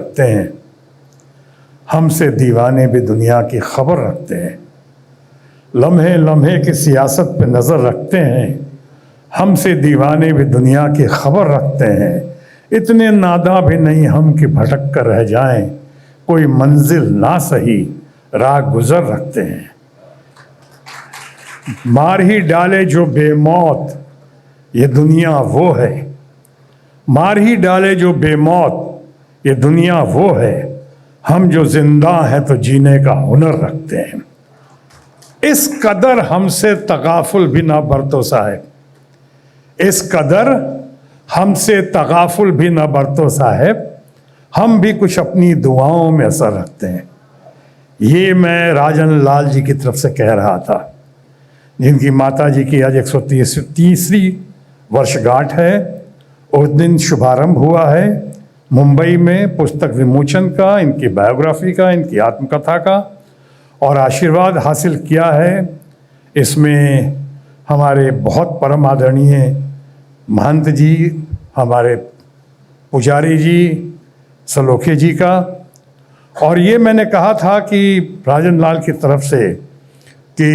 रखते हैं, हमसे दीवाने भी दुनिया की खबर रखते हैं। लम्हे लम्हे की सियासत पे नज़र रखते हैं, हमसे दीवाने भी दुनिया की खबर रखते हैं। इतने नादा भी नहीं हम कि भटक कर रह जाएं, कोई मंजिल ना सही राह गुजर रखते हैं। मार ही डाले जो बेमौत ये दुनिया वो है, मार ही डाले जो बेमौत ये दुनिया वो है, हम जो जिंदा हैं तो जीने का हुनर रखते हैं। इस कदर हमसे तगाफुल भी ना बरतो साहब, इस कदर हमसे तगाफुल भी ना बरतो साहब, हम भी कुछ अपनी दुआओं में असर रखते हैं। ये मैं राजन लाल जी की तरफ से कह रहा था, जिनकी माता जी की आज 130वीं वर्षगांठ है। उस दिन शुभारंभ हुआ है मुंबई में पुस्तक विमोचन का, इनकी बायोग्राफी का, इनकी आत्मकथा का, और आशीर्वाद हासिल किया है इसमें हमारे बहुत परम आदरणीय महंत जी, हमारे पुजारी जी, सलोखे जी का। और ये मैंने कहा था कि राजन लाल की तरफ से कि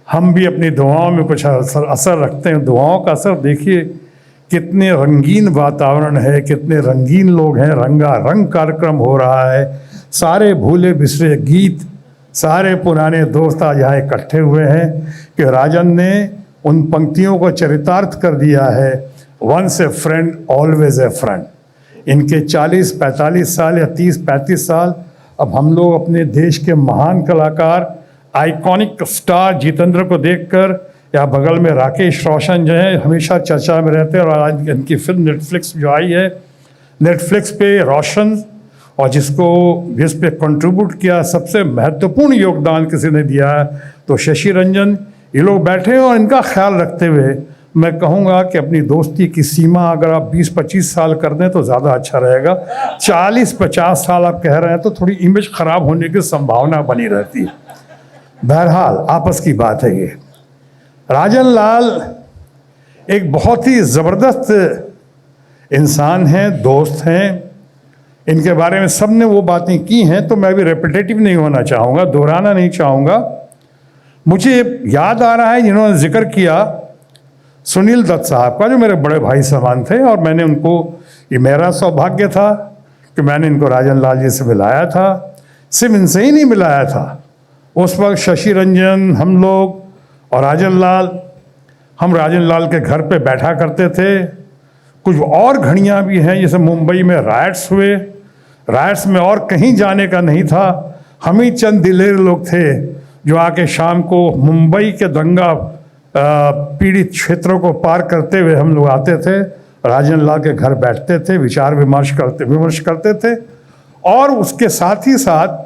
हम भी अपनी दुआओं में कुछ असर रखते हैं। दुआओं का असर देखिए, कितने रंगीन वातावरण है, कितने रंगीन लोग हैं, रंगारंग कार्यक्रम हो रहा है। सारे भूले बिसरे गीत, सारे पुराने दोस्त आज यहाँ इकट्ठे हुए हैं कि राजन ने उन पंक्तियों को चरितार्थ कर दिया है, once a friend always a friend. इनके 40-45 साल या 30-35 साल, अब हम लोग अपने देश के महान कलाकार, आइकॉनिक स्टार जितेंद्र को देखकर, या बगल में राकेश रोशन जो है हमेशा चर्चा में रहते हैं, और आज इनकी फिल्म नेटफ्लिक्स जो आई है, नेटफ्लिक्स पे रोशन, और जिस पे कंट्रीब्यूट किया, सबसे महत्वपूर्ण योगदान किसी ने दिया है तो शशि रंजन। ये लोग बैठे हैं और इनका ख्याल रखते हुए मैं कहूँगा कि अपनी दोस्ती की सीमा अगर आप 20-25 साल कर दें तो ज़्यादा अच्छा रहेगा। 40-50 साल आप कह रहे हैं तो थोड़ी इमेज ख़राब होने की संभावना बनी रहती है। बहरहाल आपस की बात है। ये राजन लाल एक बहुत ही ज़बरदस्त इंसान हैं, दोस्त हैं। इनके बारे में सब ने वो बातें की हैं तो मैं भी रेपिटेटिव नहीं होना चाहूँगा, दोहराना नहीं चाहूँगा। मुझे याद आ रहा है जिन्होंने जिक्र किया सुनील दत्त साहब का, जो मेरे बड़े भाई समान थे, और मैंने उनको, ये मेरा सौभाग्य था कि मैंने इनको राजन लाल जी से मिलाया था। सिर्फ इनसे ही नहीं मिलाया था, उस वक्त शशि रंजन, हम लोग और राजन लाल, हम राजन लाल के घर पे बैठा करते थे। कुछ और घड़ियाँ भी हैं, जैसे मुंबई में राइट्स हुए, राइट्स में और कहीं जाने का नहीं था, हम ही चंद दिलेर लोग थे जो आके शाम को मुंबई के दंगा पीड़ित क्षेत्रों को पार करते हुए हम लोग आते थे, राजन लाल के घर बैठते थे, विचार विमर्श करते थे। और उसके साथ ही साथ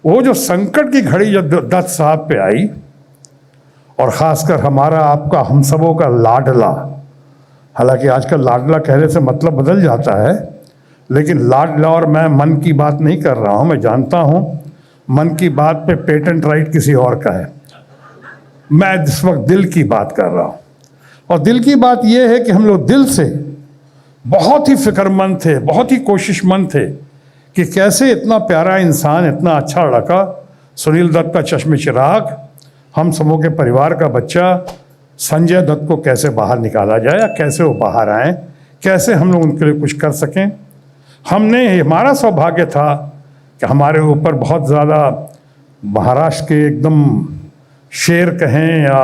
वो जो संकट की घड़ी जब दत्त साहब पे आई, और ख़ासकर हमारा आपका हम सबों का लाडला, हालांकि आजकल लाडला कहने से मतलब बदल जाता है, लेकिन लाडला, और मैं मन की बात नहीं कर रहा हूँ, मैं जानता हूँ मन की बात पे पेटेंट राइट किसी और का है, मैं इस वक्त दिल की बात कर रहा हूँ। और दिल की बात यह है कि हम लोग दिल से बहुत ही फिक्रमंद थे, बहुत ही कोशिशमंद थे कि कैसे इतना प्यारा इंसान, इतना अच्छा लड़का, सुनील दत्त का चश्मे चिराग, हम सबों के परिवार का बच्चा संजय दत्त को कैसे बाहर निकाला जाए, या कैसे वो बाहर आएँ, कैसे हम लोग उनके लिए कुछ कर सकें। हमारा सौभाग्य था कि हमारे ऊपर बहुत ज़्यादा महाराष्ट्र के एकदम शेर कहें या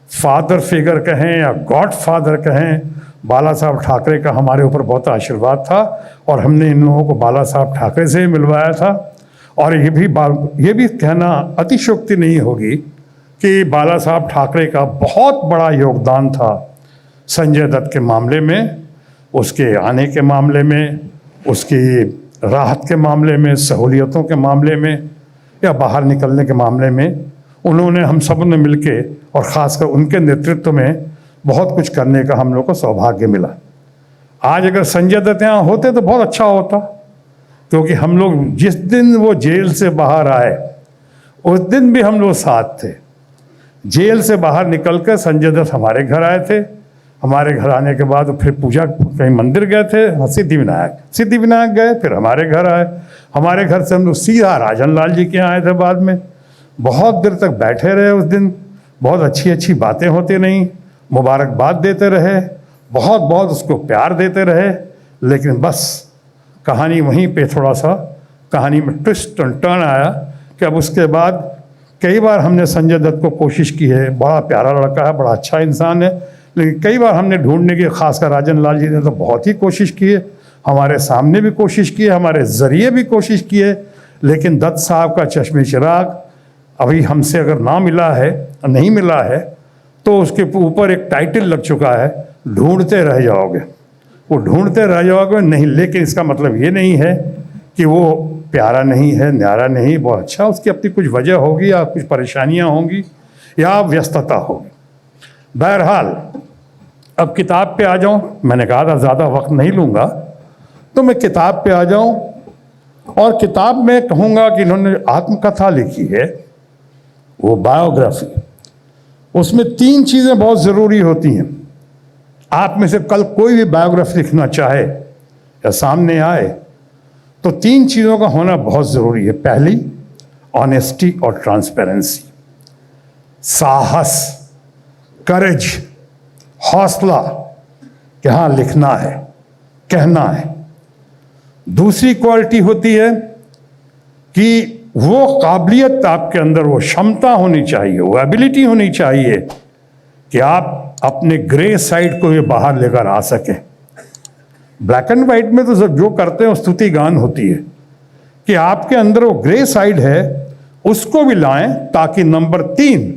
फादर फिगर कहें या गॉड फादर कहें, बाला साहब ठाकरे का हमारे ऊपर बहुत आशीर्वाद था, और हमने इन लोगों को बाला साहब ठाकरे से ही मिलवाया था। और ये भी कहना अतिशयोक्ति नहीं होगी कि बाला साहब ठाकरे का बहुत बड़ा योगदान था संजय दत्त के मामले में, उसके आने के मामले में, उसकी राहत के मामले में, सहूलियतों के मामले में, या बाहर निकलने के मामले में। उन्होंने, हम सब ने मिलके, और ख़ासकर उनके नेतृत्व में बहुत कुछ करने का हम लोग को सौभाग्य मिला। आज अगर संजय दत्त यहाँ होते तो बहुत अच्छा होता, क्योंकि हम लोग जिस दिन वो जेल से बाहर आए उस दिन भी हम लोग साथ थे। जेल से बाहर निकलकर संजय दत्त हमारे घर आए थे, हमारे घर आने के बाद फिर पूजा कहीं मंदिर गए थे, सिद्धि विनायक गए, फिर हमारे घर आए। हमारे घर से हम लोग सीधा राजन लाल जी के यहाँ आए थे। बाद में बहुत देर तक बैठे रहे उस दिन, बहुत अच्छी अच्छी बातें होती रहीं, मुबारकबाद देते रहे, बहुत बहुत उसको प्यार देते रहे। लेकिन बस कहानी वहीं पे थोड़ा सा कहानी में ट्विस्ट एंड टर्न आया कि अब उसके बाद कई बार हमने संजय दत्त को कोशिश की है, बड़ा प्यारा लड़का है, बड़ा अच्छा इंसान है, लेकिन कई बार हमने ढूंढने की, खासकर राजन लाल जी ने तो बहुत ही कोशिश की है, हमारे सामने भी कोशिश की है, हमारे ज़रिए भी कोशिश की है, लेकिन दत्त साहब का चश्मे चिराग अभी हमसे अगर ना मिला है, नहीं मिला है, तो उसके ऊपर एक टाइटल लग चुका है, ढूंढते रह जाओगे। वो ढूंढते रह जाओगे नहीं, लेकिन इसका मतलब ये नहीं है कि वो प्यारा नहीं है, न्यारा नहीं, बहुत अच्छा, उसकी अपनी कुछ वजह होगी या कुछ परेशानियां होंगी या व्यस्तता होगी। बहरहाल अब किताब पे आ जाऊं। मैंने कहा था ज़्यादा वक्त नहीं लूँगा, तो मैं किताब पे आ जाऊं। और किताब में कहूँगा कि इन्होंने आत्मकथा लिखी है, वो बायोग्राफी। उसमें 3 चीज़ें बहुत ज़रूरी होती हैं। आप में से कल कोई भी बायोग्राफी लिखना चाहे या सामने आए तो 3 चीज़ों का होना बहुत ज़रूरी है। पहली, ऑनेस्टी और ट्रांसपेरेंसी, साहस, करेज, हौसला कि हाँ लिखना है, कहना है। दूसरी क्वालिटी होती है कि वो काबिलियत आपके अंदर, वो क्षमता होनी चाहिए, वो एबिलिटी होनी चाहिए कि आप अपने ग्रे साइड को ये बाहर लेकर आ सकें। ब्लैक एंड वाइट में तो सब जो करते हैं स्तुति गान होती है, कि आपके अंदर वो ग्रे साइड है उसको भी लाएं, ताकि नंबर 3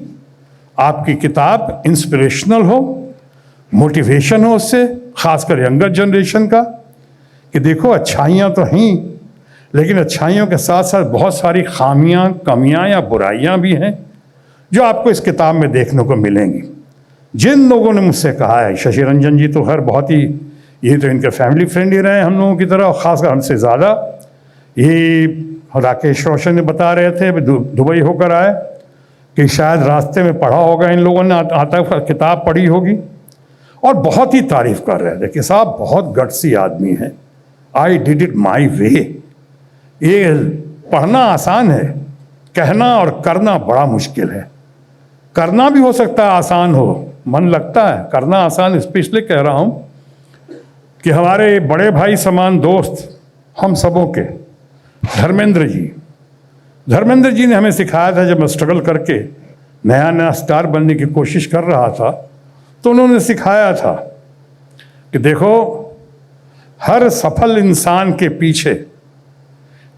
आपकी किताब इंस्पिरेशनल हो, मोटिवेशन हो उससे, खासकर यंगर जनरेशन का, कि देखो अच्छाइयाँ तो हैं, लेकिन अच्छाइयों के साथ साथ बहुत सारी खामियां, कमियां या बुराइयां भी हैं जो आपको इस किताब में देखने को मिलेंगी। जिन लोगों ने मुझसे कहा है, शशि रंजन जी तो खैर बहुत ही, ये तो इनके फैमिली फ्रेंड ही रहे हम लोगों की तरह, और ख़ासकर हमसे ज़्यादा। ये राकेश रोशन ने बता रहे थे, दुबई होकर आए, कि शायद रास्ते में पढ़ा होगा इन लोगों ने, आता किताब पढ़ी होगी, और बहुत ही तारीफ़ कर रहे थे कि साहब बहुत गट्सी आदमी है, आई डिड इट माई वे। ये पढ़ना आसान है, कहना और करना बड़ा मुश्किल है। करना भी हो सकता है आसान हो, मन लगता है, करना आसान इसलिए कह रहा हूँ कि हमारे बड़े भाई समान दोस्त हम सबों के धर्मेंद्र जी ने हमें सिखाया था, जब मैं स्ट्रगल करके नया नया स्टार बनने की कोशिश कर रहा था, तो उन्होंने सिखाया था कि देखो, हर सफल इंसान के पीछे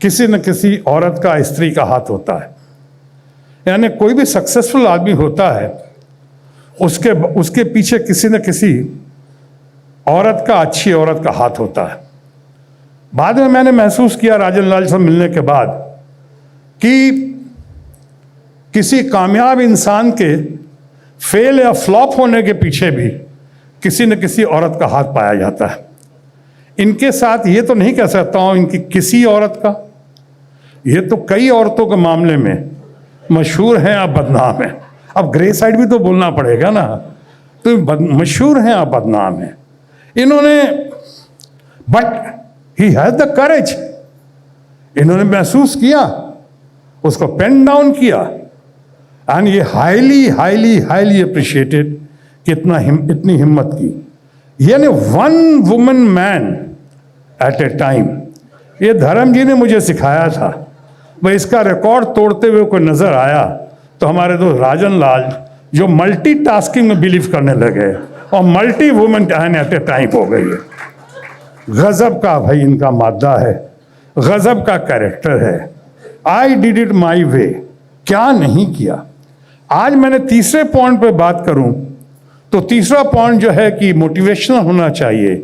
किसी न किसी औरत का, स्त्री का हाथ होता है। यानी कोई भी सक्सेसफुल आदमी होता है, उसके पीछे किसी न किसी औरत का, अच्छी औरत का हाथ होता है। बाद में मैंने महसूस किया राजन लाल से मिलने के बाद कि किसी कामयाब इंसान के फेल या फ्लॉप होने के पीछे भी किसी न किसी औरत का हाथ पाया जाता है। इनके साथ ये तो नहीं कह सकता हूँ इनकी किसी औरत का, ये तो कई औरतों के मामले में मशहूर हैं या बदनाम हैं। अब ग्रे साइड भी तो बोलना पड़ेगा ना, तो मशहूर हैं या बदनाम हैं इन्होंने, but he has the courage, इन्होंने महसूस किया, उसको पेन डाउन किया, एंड ये हाईली हाईली हाईली अप्रिशिएटेड कि इतनी हिम्मत की। यानी 1 woman man eight a time, ये धर्म जी ने मुझे सिखाया था। वह इसका रिकॉर्ड तोड़ते हुए कोई नजर आया तो हमारे दोस्त राजन लाल, जो मल्टीटास्किंग में बिलीव करने लगे और multi woman at a time हो गई है। गजब का भाई इनका मादा है, गजब का कैरेक्टर है। आई डिड इट माई वे, क्या नहीं किया। आज मैंने तीसरे पॉइंट पे बात करूं तो तीसरा पॉइंट जो है कि मोटिवेशनल होना चाहिए,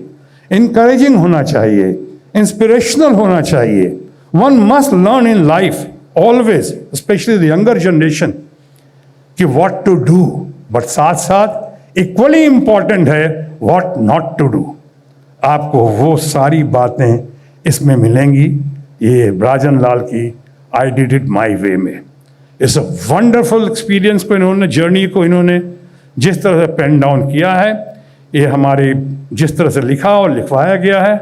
इनकरेजिंग होना चाहिए, इंस्पिरेशनल होना चाहिए। One must learn in life always, specially the younger generation, कि व्हाट टू डू, बट साथ साथ इक्वली इंपॉर्टेंट है व्हाट नॉट टू डू। आपको वो सारी बातें इसमें मिलेंगी, ये राजन लाल की आई डिड इट माई वे में। इट्स अ वंडरफुल एक्सपीरियंस को इन्होंने, जर्नी को इन्होंने जिस तरह से पेन डाउन किया है, ये हमारे जिस तरह से लिखा और लिखवाया गया है